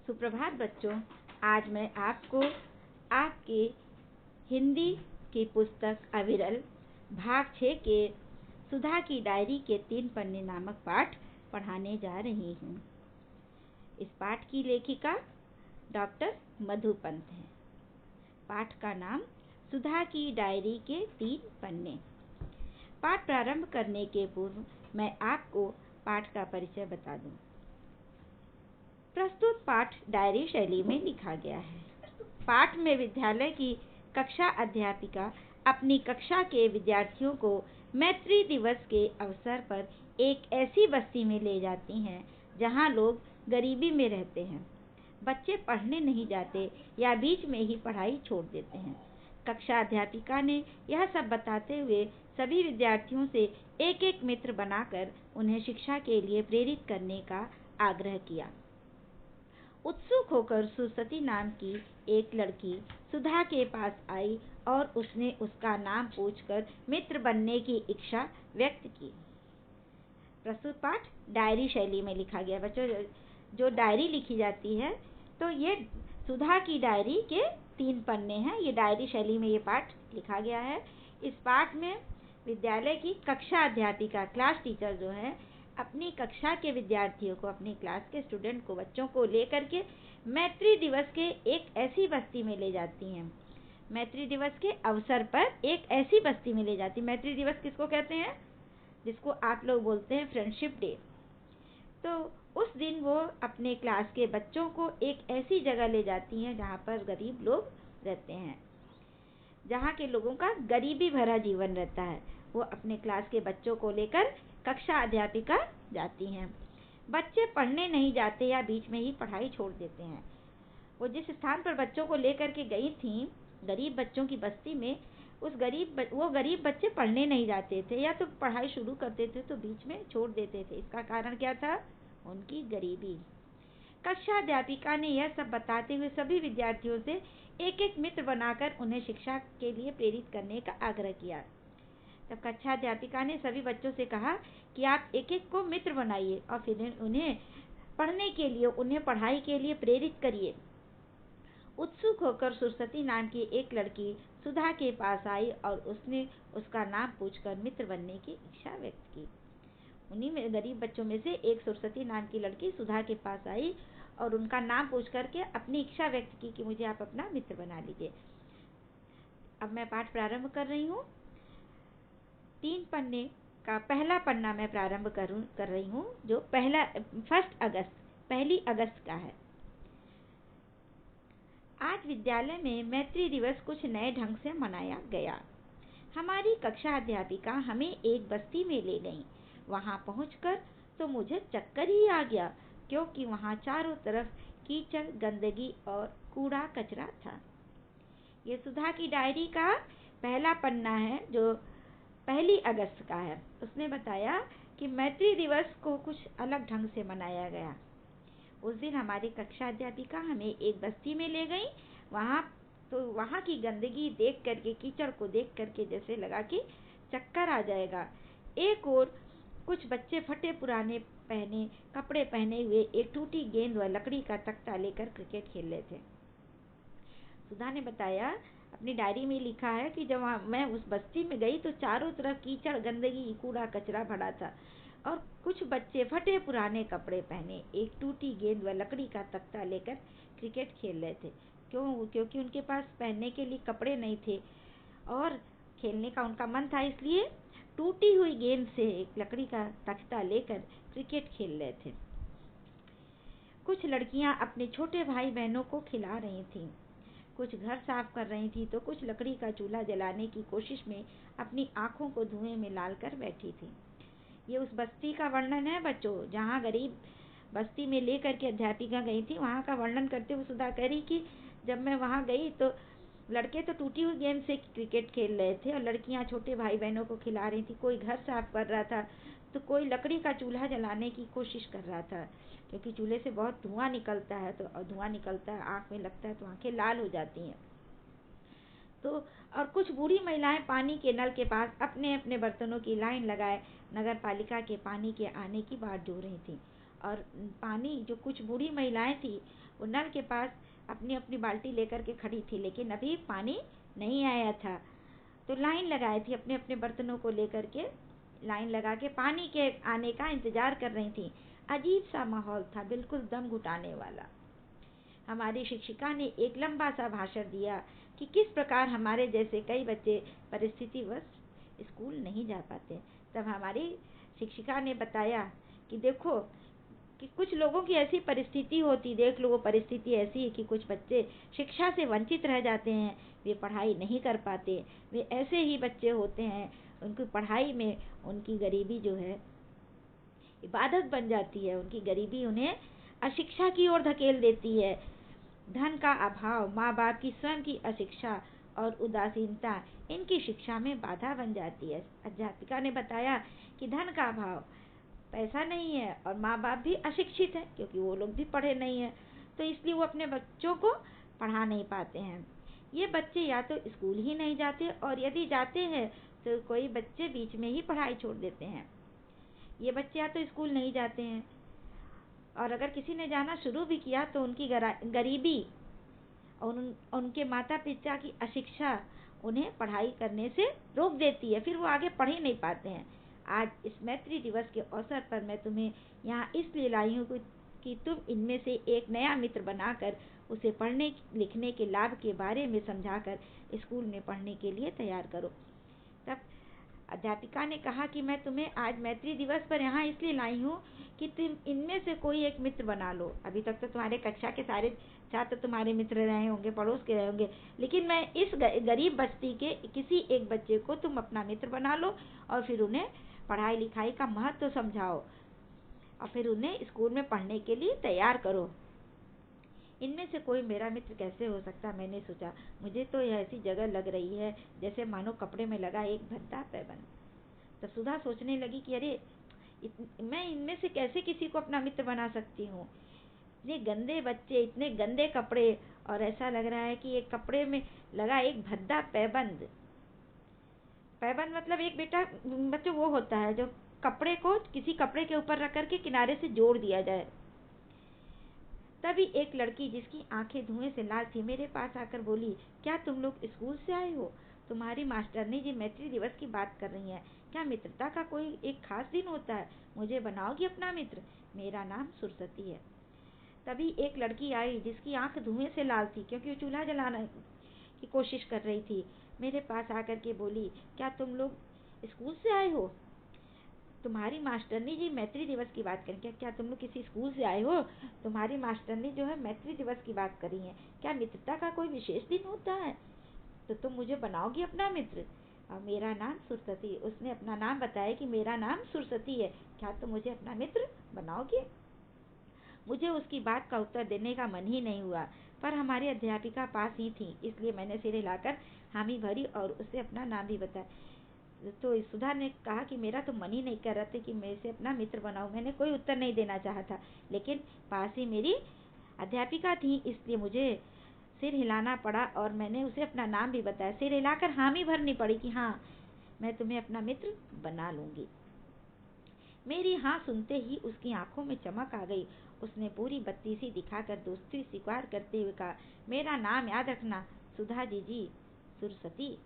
सुप्रभात बच्चों। आज मैं आपको आपके हिंदी की पुस्तक अविरल भाग 6 के सुधा की डायरी के 3 पन्ने नामक पाठ पढ़ाने जा रही हूँ। इस पाठ की लेखिका डॉक्टर मधु पंत है। पाठ का नाम सुधा की डायरी के 3 पन्ने। पाठ प्रारंभ करने के पूर्व मैं आपको पाठ का परिचय बता दूं। प्रस्तुत पाठ डायरी शैली में लिखा गया है। पाठ में विद्यालय की कक्षा अध्यापिका अपनी कक्षा के विद्यार्थियों को मैत्री दिवस के अवसर पर एक ऐसी बस्ती में ले जाती हैं जहां लोग गरीबी में रहते हैं। बच्चे पढ़ने नहीं जाते या बीच में ही पढ़ाई छोड़ देते हैं। कक्षा अध्यापिका ने यह सब बताते हुए सभी विद्यार्थियों से एक एक मित्र बनाकर उन्हें शिक्षा के लिए प्रेरित करने का आग्रह किया। उत्सुक होकर सुसती नाम की एक लड़की सुधा के पास आई और उसने उसका नाम पूछकर मित्र बनने की इच्छा व्यक्त की। प्रस्तुत पाठ डायरी शैली में लिखा गया। बच्चों, जो डायरी लिखी जाती है तो ये सुधा की डायरी के 3 पन्ने हैं। ये डायरी शैली में ये पाठ लिखा गया है। इस पाठ में विद्यालय की कक्षा अध्यापिका, क्लास टीचर जो है, अपनी कक्षा के विद्यार्थियों को, अपनी क्लास के स्टूडेंट को, बच्चों को लेकर के मैत्री दिवस के एक ऐसी बस्ती में ले जाती हैं। मैत्री दिवस के अवसर पर एक ऐसी बस्ती में ले जाती। मैत्री दिवस किसको कहते हैं? जिसको आप लोग बोलते हैं फ्रेंडशिप डे। तो उस दिन वो अपने क्लास के बच्चों को एक ऐसी जगह ले जाती हैं जहाँ पर गरीब लोग रहते हैं, जहाँ के लोगों का गरीबी भरा जीवन रहता है। वो अपने क्लास के बच्चों को लेकर कक्षा अध्यापिका जाती हैं। बच्चे पढ़ने नहीं जाते या बीच में ही पढ़ाई छोड़ देते हैं। वो जिस स्थान पर बच्चों को लेकर के गई थी, गरीब बच्चों की बस्ती में, वो गरीब बच्चे पढ़ने नहीं जाते थे या तो पढ़ाई शुरू करते थे तो बीच में छोड़ देते थे। इसका कारण क्या था? उनकी गरीबी। कक्षा अध्यापिका ने यह सब बताते हुए सभी विद्यार्थियों से एक एक मित्र बनाकर उन्हें शिक्षा के लिए प्रेरित करने का आग्रह किया। तब कक्षा अध्यापिका ने सभी बच्चों से कहा कि आप एक एक को मित्र बनाइए और फिर उन्हें पढ़ने के लिए, उन्हें पढ़ाई के लिए प्रेरित करिए। उत्सुक होकर सुरसती नाम की एक लड़की सुधा के पास आई और उसने उसका नाम पूछकर मित्र बनने की इच्छा व्यक्त की। उन्हीं में गरीब बच्चों में से एक सुरसती नाम की लड़की सुधा के पास आई और उनका नाम पूछ करके अपनी इच्छा व्यक्त की कि मुझे आप अपना मित्र बना लीजिए। अब मैं पाठ प्रारंभ कर रही हूँ। 3 पन्ने का पहला पन्ना मैं प्रारंभ कर रही हूँ, जो 1 अगस्त का है। आज विद्यालय में मैत्री दिवस कुछ नए ढंग से मनाया गया। हमारी कक्षा अध्यापिका हमें एक बस्ती में ले गई। वहां पहुंचकर तो मुझे चक्कर ही आ गया, क्योंकि वहां चारों तरफ कीचड़, गंदगी और कूड़ा कचरा था। ये सुधा की डायरी का पहला पन्ना है, जो 1 अगस्त का है। उसने बताया कि मैत्री दिवस को कुछ अलग ढंग से मनाया गया। उस दिन हमारी कक्षा अध्यापिका हमें एक बस्ती में ले गई। वहाँ की गंदगी देख करके, कीचड़ को देख करके जैसे लगा कि चक्कर आ जाएगा। एक और कुछ बच्चे फटे पुराने कपड़े पहने हुए एक टूटी गेंद व लकड़ी का तख्ता लेकर क्रिकेट खेल रहे थे। सुधा ने बताया, अपनी डायरी में लिखा है कि जब मैं उस बस्ती में गई तो चारों तरफ कीचड़, गंदगी, कूड़ा कचरा भरा था और कुछ बच्चे फटे पुराने कपड़े पहने एक टूटी गेंद व लकड़ी का तख्ता लेकर क्रिकेट खेल रहे थे। क्योंकि उनके पास पहनने के लिए कपड़े नहीं थे और खेलने का उनका मन था, इसलिए टूटी हुई गेंद से एक लकड़ी का तख्ता लेकर क्रिकेट खेल रहे थे। कुछ लड़कियां अपने छोटे भाई बहनों को खिला रही थीं, कुछ घर साफ कर रही थी तो कुछ लकड़ी का चूल्हा जलाने की कोशिश में अपनी आंखों को धुएं में लाल कर बैठी थी। ये उस बस्ती का वर्णन है बच्चों, जहाँ गरीब बस्ती में लेकर के अध्यापिका गई थी। वहाँ का वर्णन करते हुए सुधा कह रही कि जब मैं वहाँ गई तो लड़के तो टूटी हुई गेंद से क्रिकेट खेल रहे थे और लड़कियाँ छोटे भाई बहनों को खिला रही थी। कोई घर साफ कर रहा था तो कोई लकड़ी का चूल्हा जलाने की कोशिश कर रहा था, क्योंकि चूल्हे से बहुत धुआं निकलता है, तो धुआं निकलता है, आँख में लगता है तो आँखें लाल हो जाती हैं। तो और कुछ बूढ़ी महिलाएं पानी के नल के पास अपने अपने बर्तनों की लाइन लगाए नगर पालिका के पानी के आने की बाट जो रही थी। और पानी, जो कुछ बूढ़ी महिलाएं थी वो नल के पास अपनी अपनी बाल्टी लेकर के खड़ी थी, लेकिन अभी पानी नहीं आया था। तो लाइन लगाई थी, अपने अपने बर्तनों को लेकर के लाइन लगा के पानी के आने का इंतजार कर रही थी। अजीब सा माहौल था, बिल्कुल दम घुटाने वाला। हमारी शिक्षिका ने एक लंबा सा भाषण दिया कि किस प्रकार हमारे जैसे कई बच्चे परिस्थितिवश स्कूल नहीं जा पाते। तब हमारी शिक्षिका ने बताया कि देखो कि कुछ लोगों की ऐसी परिस्थिति होती, देख लो वो परिस्थिति ऐसी है कि कुछ बच्चे शिक्षा से वंचित रह जाते हैं, वे पढ़ाई नहीं कर पाते। वे ऐसे ही बच्चे होते हैं, उनकी पढ़ाई में उनकी गरीबी जो है इबादत बन जाती है। उनकी गरीबी उन्हें अशिक्षा की ओर धकेल देती है। धन का अभाव, माँ बाप की स्वयं की अशिक्षा और उदासीनता इनकी शिक्षा में बाधा बन जाती है। अध्यापिका ने बताया कि धन का अभाव, पैसा नहीं है, और माँ बाप भी अशिक्षित हैं क्योंकि वो लोग भी पढ़े नहीं हैं, तो इसलिए वो अपने बच्चों को पढ़ा नहीं पाते हैं। ये बच्चे या तो स्कूल ही नहीं जाते, और यदि जाते हैं तो कोई बच्चे बीच में ही पढ़ाई छोड़ देते हैं। ये बच्चे या तो स्कूल नहीं जाते हैं, और अगर किसी ने जाना शुरू भी किया तो उनकी गरीबी और उनके माता पिता की अशिक्षा उन्हें पढ़ाई करने से रोक देती है, फिर वो आगे पढ़ ही नहीं पाते हैं। आज इस मैत्री दिवस के अवसर पर मैं तुम्हें यहाँ इसलिए लाई हूँ कि तुम इनमें से एक नया मित्र बनाकर उसे पढ़ने लिखने के लाभ के बारे में समझाकर स्कूल में पढ़ने के लिए तैयार करो। तब अध्यापिका ने कहा कि मैं तुम्हें आज मैत्री दिवस पर यहाँ इसलिए लाई हूँ कि तुम इनमें से कोई एक मित्र बना लो। अभी तक तो तुम्हारे कक्षा के सारे छात्र तुम्हारे मित्र रहे होंगे, पड़ोस के रहे होंगे, लेकिन मैं इस गरीब बस्ती के किसी एक बच्चे को तुम अपना मित्र बना लो, और फिर उन्हें पढ़ाई लिखाई का महत्व समझाओ, और फिर उन्हें स्कूल में पढ़ने के लिए तैयार करो। इनमें से कोई मेरा मित्र कैसे हो सकता, मैंने सोचा। मुझे तो यह ऐसी जगह लग रही है जैसे मानो कपड़े में लगा एक भद्दा पैबंद। तो सुधा सोचने लगी कि अरे मैं इनमें से कैसे किसी को अपना मित्र बना सकती हूँ। इतने गंदे बच्चे, इतने गंदे कपड़े, और ऐसा लग रहा है कि एक कपड़े में लगा एक भद्दा पैबंद। पैबंद मतलब एक बेटा बच्चों वो होता है जो कपड़े को किसी कपड़े के ऊपर रख करके किनारे से जोड़ दिया जाए। तभी एक लड़की जिसकी आंखें धुएं से लाल थी मेरे पास आकर बोली, क्या तुम लोग स्कूल से आए हो? तुम्हारी मास्टरनी जी मैत्री दिवस की बात कर रही हैं। क्या मित्रता का कोई एक खास दिन होता है? मुझे बनाओगी अपना मित्र? मेरा नाम सुरसती है। तभी एक लड़की आई जिसकी आंख धुएं से लाल थी क्योंकि वो चूल्हा जलाने की कोशिश कर रही थी। मेरे पास आकर के बोली, क्या तुम लोग स्कूल से आए हो? तुम्हारी मास्टरनी जी मैत्री दिवस की बात करें। क्या तुम लोग किसी स्कूल से आए हो? तुम्हारी मास्टरनी जो है मैत्री दिवस की बात कर रही है। क्या मित्रता का कोई विशेष दिन होता है? तो तुम मुझे बनाओगी अपना मित्र? और मेरा नाम सुरसती। उसने अपना नाम बताया कि मेरा नाम सुरसती है, क्या तुम मुझे अपना मित्र बनाओगे? मुझे उसकी बात का उत्तर देने का मन ही नहीं हुआ, पर हमारी अध्यापिका पास ही थी, इसलिए मैंने सिर हिलाकर हामी भरी और उसे अपना नाम भी बताया। तो सुधा ने कहा कि मेरा तो मन ही नहीं कर रहा था कि मैं इसे अपना मित्र बनाऊं। मैंने कोई उत्तर नहीं देना चाहा था, लेकिन पास ही मेरी अध्यापिका थी, इसलिए मुझे सिर हिलाना पड़ा और मैंने उसे अपना नाम भी बताया। सिर हिलाकर हामी भरनी पड़ी कि हाँ, मैं तुम्हें अपना मित्र बना लूंगी। मेरी हाँ सुनते ही उसकी आंखों में चमक आ गई। उसने पूरी बत्ती सी दिखाकर दोस्ती स्वीकार करते हुए कहा, मेरा नाम याद रखना, सुधा जी सुरसती।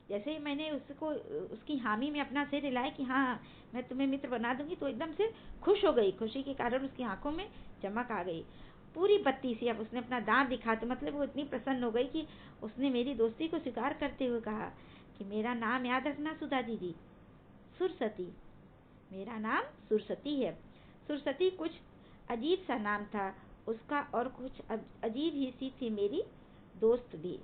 जैसे ही मैंने उसको उसकी हामी में अपना सिर हिलाया कि हाँ मैं तुम्हें मित्र बना दूंगी, तो एकदम से खुश हो गई। खुशी के कारण उसकी आंखों में चमक आ गई पूरी बत्ती सी। अब उसने अपना दांत दिखा, तो मतलब वो इतनी प्रसन्न हो गई कि उसने मेरी दोस्ती को स्वीकार करते हुए कहा कि मेरा नाम याद रखना सुधा जी सुरसती। मेरा नाम सुरसती है। सुरसती कुछ अजीब सा नाम था उसका, और कुछ अजीब ही सी थी मेरी दोस्त भी।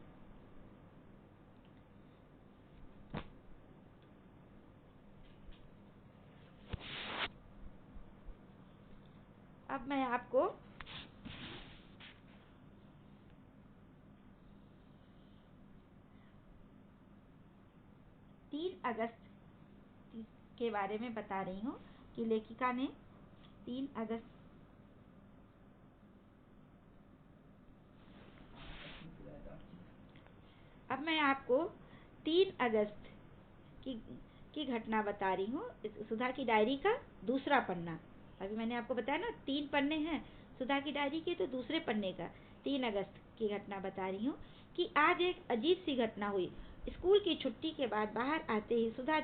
अब मैं आपको 3 अगस्त के बारे में बता रही हूँ कि लेखिका ने 3 अगस्त अब मैं आपको 3 अगस्त की की घटना बता रही हूँ। सुधा की डायरी का दूसरा पन्ना। अभी मैंने आपको बताया ना 3 पन्ने हैं। सुधा की डायरी के तो दूसरे पन्ने का 3 अगस्त की घटना बता रही हूँ कि आज एक अजीब सी घटना हुई। स्कूल की छुट्टी के बाद बाहर आते ही सुधा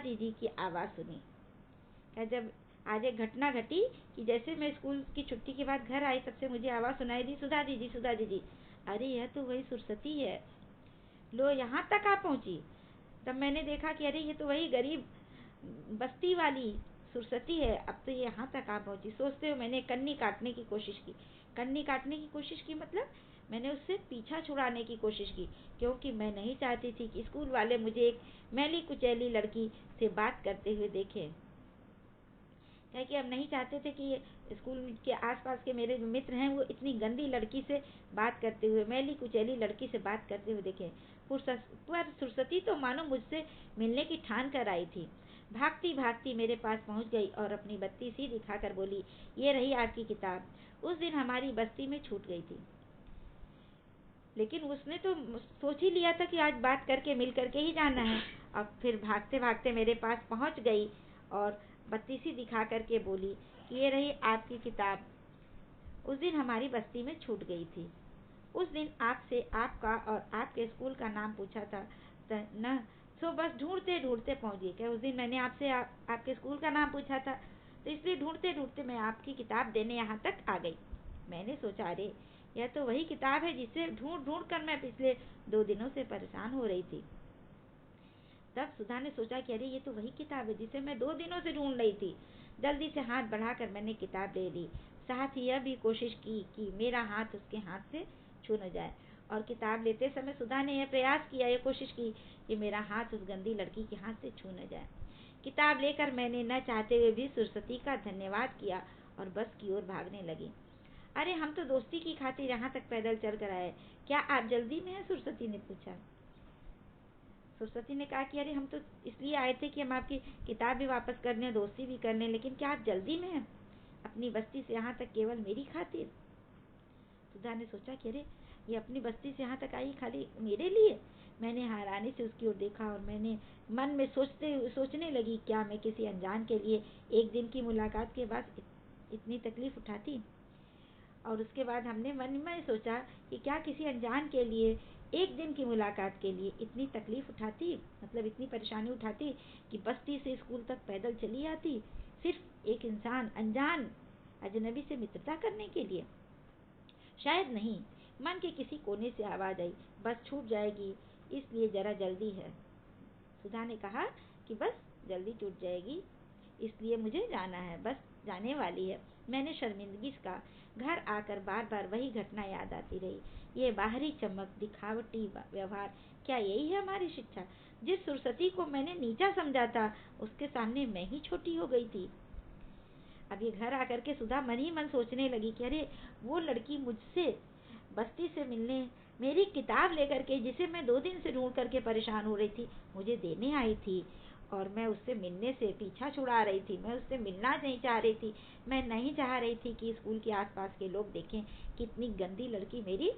दीदी की आवाज़ सुनी। जब आज एक घटना घटी कि जैसे मैं स्कूल की छुट्टी के बाद घर आई, तब से मुझे आवाज़ सुनाई दी, सुधा दीदी, सुधा दीदी। अरे यह तो वही सरस्वती है, लो यहाँ तक आ पहुँची। तब मैंने देखा कि अरे ये तो वही गरीब बस्ती वाली सरस्वती है, अब तो ये यहाँ तक आ पहुँची। सोचते हुए मैंने कन्नी काटने की कोशिश की। कन्नी काटने की कोशिश की मतलब मैंने उससे पीछा छुड़ाने की कोशिश की, क्योंकि मैं नहीं चाहती थी कि स्कूल वाले मुझे एक मैली कुचैली लड़की से बात करते हुए देखें। क्या कि हम नहीं चाहते थे कि स्कूल के आसपास के मेरे जो मित्र हैं वो इतनी गंदी लड़की से बात करते हुए, मैली कुचैली लड़की से बात करते हुए देखें। पर सरस्वती तो मानो मुझसे मिलने की ठान कर आई थी। भागती भागती मेरे पास पहुंच गई और अपनी बत्ती सी दिखाकर बोली, ये रही आपकी किताब। उस दिन हमारी बस्ती में छूट गई थी, लेकिन उसने तो सोच ही लिया था कि आज बात करके मिल करके ही जाना है। अब फिर भागते भागते मेरे पास पहुंच गई और बत्ती सी दिखा करके बोली कि ये रही आपकी किताब, उस दिन हमारी बस्ती में छूट गई थी। उस दिन आपसे आपका और आपके स्कूल का नाम पूछा था न, सो बस ढूंढते ढूंढते पहुंच गई। क्या उस दिन मैंने आपसे आपके स्कूल का नाम पूछा था, तो इसलिए ढूंढते ढूंढते मैं आपकी किताब देने यहाँ तक आ गई। मैंने सोचा, अरे यह तो वही किताब है जिसे ढूंढ ढूंढ कर मैं पिछले 2 दिनों से परेशान हो रही थी। तब सुधा ने सोचा कि अरे ये तो वही किताब है जिसे मैं 2 दिनों से ढूंढ रही थी। जल्दी से हाथ बढ़ाकर मैंने किताब ले ली। साथ ही यह भी कोशिश की कि मेरा हाथ उसके हाथ से छू न जाए। और किताब लेते समय सुधा ने यह प्रयास किया, यह कोशिश की कि मेरा हाथ उस गंदी लड़की के हाथ से छू न जाए। किताब लेकर मैंने न चाहते हुए भी सरस्वती का धन्यवाद किया और बस की ओर भागने लगी। अरे हम तो दोस्ती की खातिर यहाँ तक पैदल चल कर आए, क्या आप जल्दी में हैं? सरस्वती ने पूछा। सरस्वती ने कहा कि अरे हम तो इसलिए आए थे कि हम आपकी किताब भी वापस करने, दोस्ती भी करने, लेकिन क्या आप जल्दी में हैं अपनी बस्ती से यहाँ तक केवल मेरी खातिर? सुधा ने सोचा कि अरे ये अपनी बस्ती से यहाँ तक आई खाली मेरे लिए। मैंने हैरानी से उसकी ओर देखा और मैंने मन में सोचने लगी, क्या मैं किसी अनजान के लिए एक दिन की मुलाकात के बाद इतनी तकलीफ उठाती। और उसके बाद हमने मन में सोचा कि क्या किसी अनजान के लिए एक दिन की मुलाकात के लिए इतनी तकलीफ उठाती, मतलब इतनी परेशानी उठाती कि बस्ती से स्कूल तक पैदल चली आती, सिर्फ एक इंसान अनजान अजनबी से मित्रता करने के लिए। शायद नहीं। मन के किसी कोने से आवाज आई, बस छूट जाएगी, इसलिए जरा जल्दी है। सुधा ने कहा कि बस जल्दी छूट जाएगी, इसलिए मुझे जाना है, बस जाने वाली है। मैंने शर्मिंदगी का घर आकर बार बार वही घटना याद आती रही। ये बाहरी चमक, दिखावटी व्यवहार, क्या यही है हमारी शिक्षा? जिस सरस्वती को मैंने नीचा समझा था, उसके सामने मैं ही छोटी हो गई थी। अब ये घर आकर के सुधा मन ही मन सोचने लगी कि अरे वो लड़की मुझसे बस्ती से मिलने मेरी किताब लेकर के, जिसे मैं 2 दिन से ढूंढ करके परेशान हो रही थी, मुझे देने आई थी। और मैं उससे मिलने से पीछा छुड़ा रही थी, मैं उससे मिलना नहीं चाह रही थी। मैं नहीं चाह रही थी कि स्कूल के आसपास के लोग देखें कि इतनी गंदी लड़की मेरी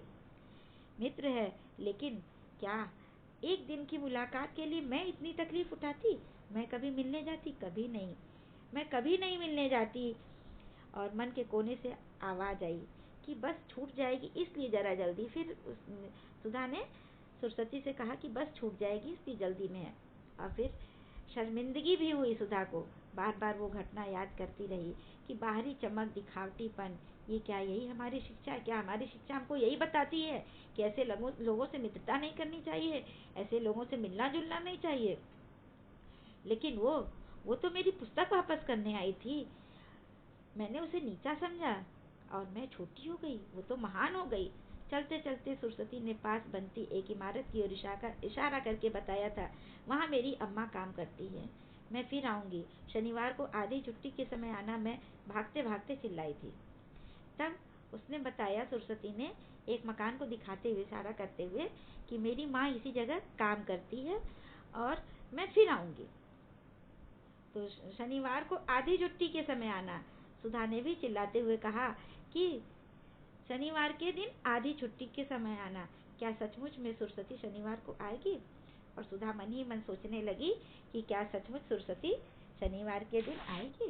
मित्र है। लेकिन क्या एक दिन की मुलाकात के लिए मैं इतनी तकलीफ उठाती? मैं कभी मिलने जाती? कभी नहीं, मैं कभी नहीं मिलने जाती। और मन के कोने से आवाज आई कि बस छूट जाएगी, इसलिए जरा जल्दी। फिर सुधा ने सरस्वती से कहा कि बस छूट जाएगी, इसलिए जल्दी में है। और फिर शर्मिंदगी भी हुई सुधा को। बार बार वो घटना याद करती रही कि बाहरी चमक, दिखावटीपन, ये क्या यही हमारी शिक्षा है? क्या हमारी शिक्षा हमको यही बताती है कि ऐसे लोगों से मित्रता नहीं करनी चाहिए, ऐसे लोगों से मिलना जुलना नहीं चाहिए? लेकिन वो तो मेरी पुस्तक वापस करने आई थी। मैंने उसे नीचा समझा और मैं छोटी हो गई, वो तो महान हो गई। चलते चलते सरस्वती ने पास बनती एक इमारत की ओर इशारा करके बताया था, वहाँ मेरी अम्मा काम करती है, मैं फिर आऊंगी, शनिवार को आधी छुट्टी के समय आना। मैं भागते भागते चिल्लाई थी। तब उसने बताया, सरस्वती ने एक मकान को दिखाते हुए, इशारा करते हुए, कि मेरी माँ इसी जगह काम करती है और मैं फिर आऊंगी, तो शनिवार को आधी छुट्टी के समय आना। सुधा ने भी चिल्लाते हुए कहा कि शनिवार के दिन आधी छुट्टी के समय आना। क्या सचमुच में सरस्वती शनिवार को आएगी? और सुधा मन ही मन सोचने लगी कि क्या सचमुच सरस्वती शनिवार के दिन आएगी।